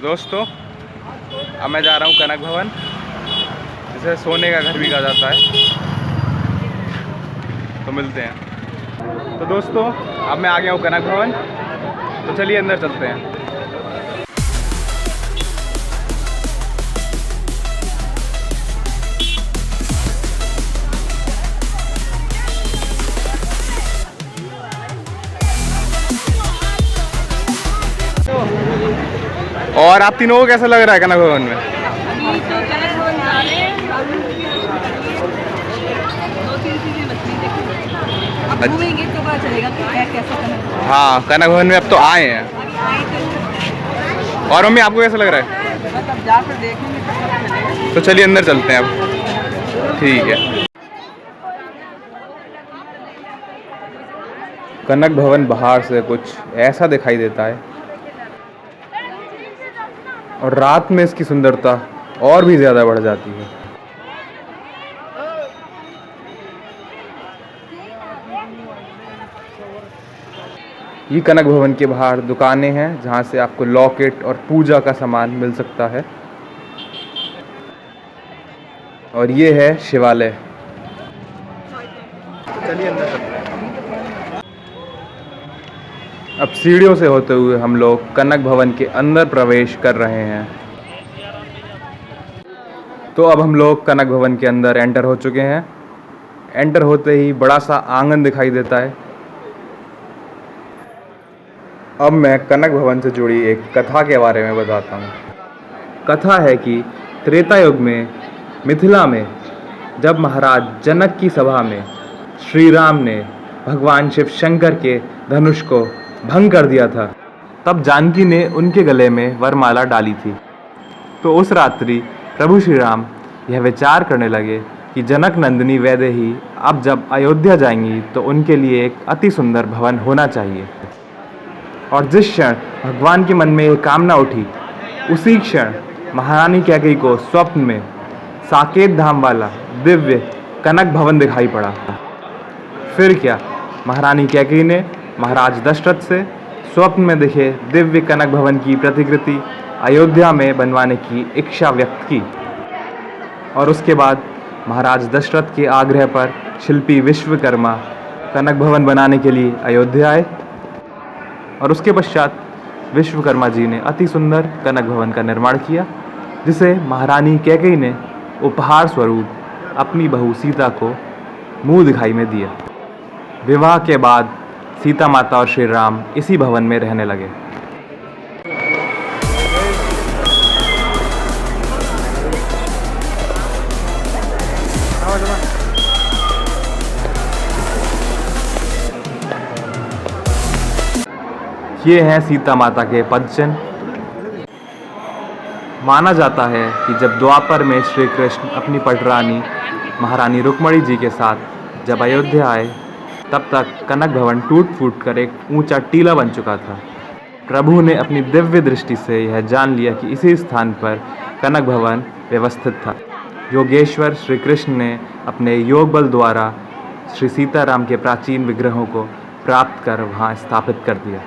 दोस्तों अब मैं जा रहा हूँ कनक भवन, जिसे सोने का घर भी कहा जाता है। तो मिलते हैं। तो दोस्तों अब मैं आ गया हूँ कनक भवन, तो चलिए अंदर चलते हैं। और आप तीनों को कैसा लग रहा है कनक भवन में? अभी तो कनक भवन जा रहे हैं, 2-3 चीजें बची देखो। अब घूमेंगे तो पता चलेगा कि है कैसा कनक भवन। हाँ, कनक भवन में अब तो आए हैं। अभी आए तो और मम्मी आपको कैसा लग रहा है? बस अब जाकर देखेंगे तो पता चलेगा। तो चलिए अंदर चलते हैं अब। ठीक है। कनक भवन बाहर से कुछ ऐसा दिखाई देता है, और रात में इसकी सुंदरता और भी ज़्यादा बढ़ जाती है। ये कनक भवन के बाहर दुकानें हैं जहाँ से आपको लॉकेट और पूजा का सामान मिल सकता है। और ये है शिवालय। चलिए अंदर चलते हैं। अब सीढ़ियों से होते हुए हम लोग कनक भवन के अंदर प्रवेश कर रहे हैं। तो अब हम लोग कनक भवन के अंदर एंटर हो चुके हैं। एंटर होते ही बड़ा सा आंगन दिखाई देता है। अब मैं कनक भवन से जुड़ी एक कथा के बारे में बताता हूँ। कथा है कि त्रेता युग में मिथिला में जब महाराज जनक की सभा में श्री राम ने भगवान शिव शंकर के धनुष को भंग कर दिया था, तब जानकी ने उनके गले में वरमाला डाली थी। तो उस रात्रि प्रभु श्री राम यह विचार करने लगे कि जनक नंदिनी वैदेही अब जब अयोध्या जाएंगी तो उनके लिए एक अति सुंदर भवन होना चाहिए। और जिस क्षण भगवान के मन में यह कामना उठी, उसी क्षण महारानी कैकेयी को स्वप्न में साकेत धाम वाला दिव्य कनक भवन दिखाई पड़ा। फिर क्या, महारानी कैकेयी ने महाराज दशरथ से स्वप्न में दिखे दिव्य कनक भवन की प्रतिकृति अयोध्या में बनवाने की इच्छा व्यक्त की। और उसके बाद महाराज दशरथ के आग्रह पर शिल्पी विश्वकर्मा कनक भवन बनाने के लिए अयोध्या आए। और उसके पश्चात विश्वकर्मा जी ने अति सुंदर कनक भवन का निर्माण किया, जिसे महारानी कैकेयी ने उपहार स्वरूप अपनी बहू सीता को मुँह दिखाई में दिया। विवाह के बाद सीता माता और श्री राम इसी भवन में रहने लगे। ये हैं सीता माता के पदचिन्ह। माना जाता है कि जब द्वापर में श्री कृष्ण अपनी पटरानी महारानी रुक्मणी जी के साथ जब अयोध्या आए, तब तक कनक भवन टूट फूट कर एक ऊंचा टीला बन चुका था। प्रभु ने अपनी दिव्य दृष्टि से यह जान लिया कि इसी स्थान पर कनक भवन व्यवस्थित था। योगेश्वर श्री कृष्ण ने अपने योग बल द्वारा श्री सीताराम के प्राचीन विग्रहों को प्राप्त कर वहाँ स्थापित कर दिया।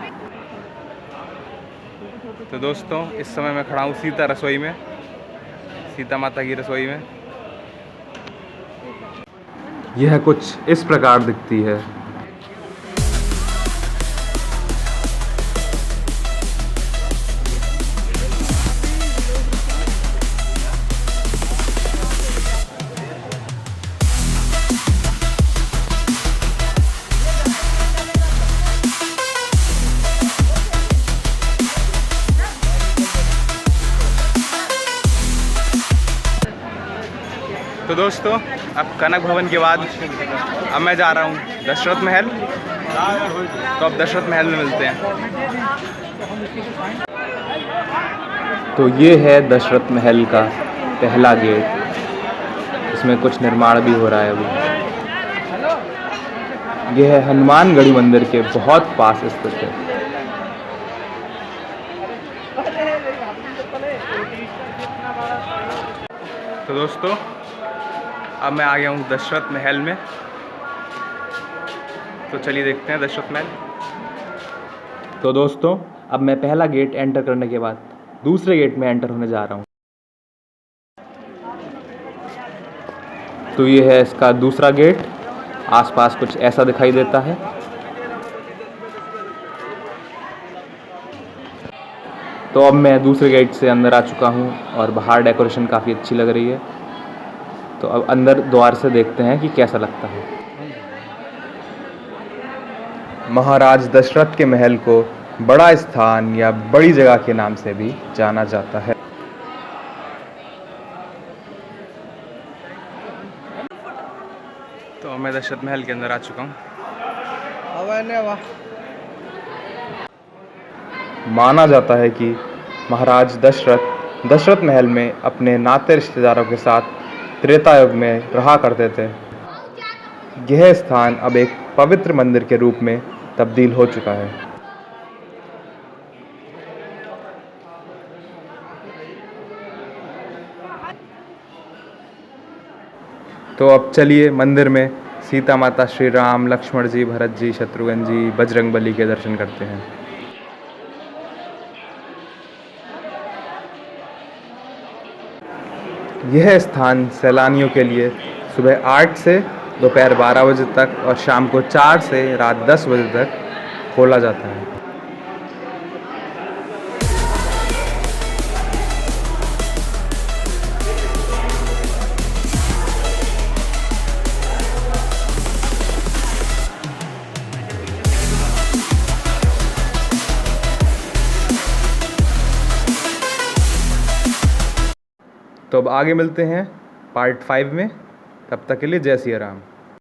तो दोस्तों इस समय मैं खड़ा हूँ सीता रसोई में, सीता माता की रसोई में। यह कुछ इस प्रकार दिखती है। तो दोस्तों अब कनक भवन के बाद अब मैं जा रहा हूँ दशरथ महल। तो अब दशरथ महल में मिलते हैं। तो ये है दशरथ महल का पहला गेट। इसमें कुछ निर्माण भी हो रहा है अभी। यह है हनुमानगढ़ी मंदिर के बहुत पास स्थित है। तो दोस्तों अब मैं आ गया हूँ दशरथ महल में। तो चलिए देखते हैं दशरथ महल। तो दोस्तों अब मैं पहला गेट एंटर करने के बाद दूसरे गेट में एंटर होने जा रहा हूँ। तो ये है इसका दूसरा गेट। आसपास कुछ ऐसा दिखाई देता है। तो अब मैं दूसरे गेट से अंदर आ चुका हूँ और बाहर डेकोरेशन काफ़ी अच्छी लग रही है। तो अब अंदर द्वार से देखते हैं कि कैसा लगता है। महाराज दशरथ के महल को बड़ा स्थान या बड़ी जगह के नाम से भी जाना जाता है। तो मैं दशरथ महल के अंदर आ चुका हूँ। माना जाता है कि महाराज दशरथ महल में अपने नाते रिश्तेदारों के साथ त्रेता युग में रहा करते थे। यह स्थान अब एक पवित्र मंदिर के रूप में तब्दील हो चुका है। तो अब चलिए मंदिर में सीता माता, श्री राम, लक्ष्मण जी, भरत जी, शत्रुघ्न जी, बजरंगबली के दर्शन करते हैं। यह स्थान सैलानियों के लिए सुबह 8 से दोपहर 12 बजे तक और शाम को 4 से रात 10 बजे तक खोला जाता है। तो अब आगे मिलते हैं पार्ट 5 में। तब तक के लिए जय सिया राम।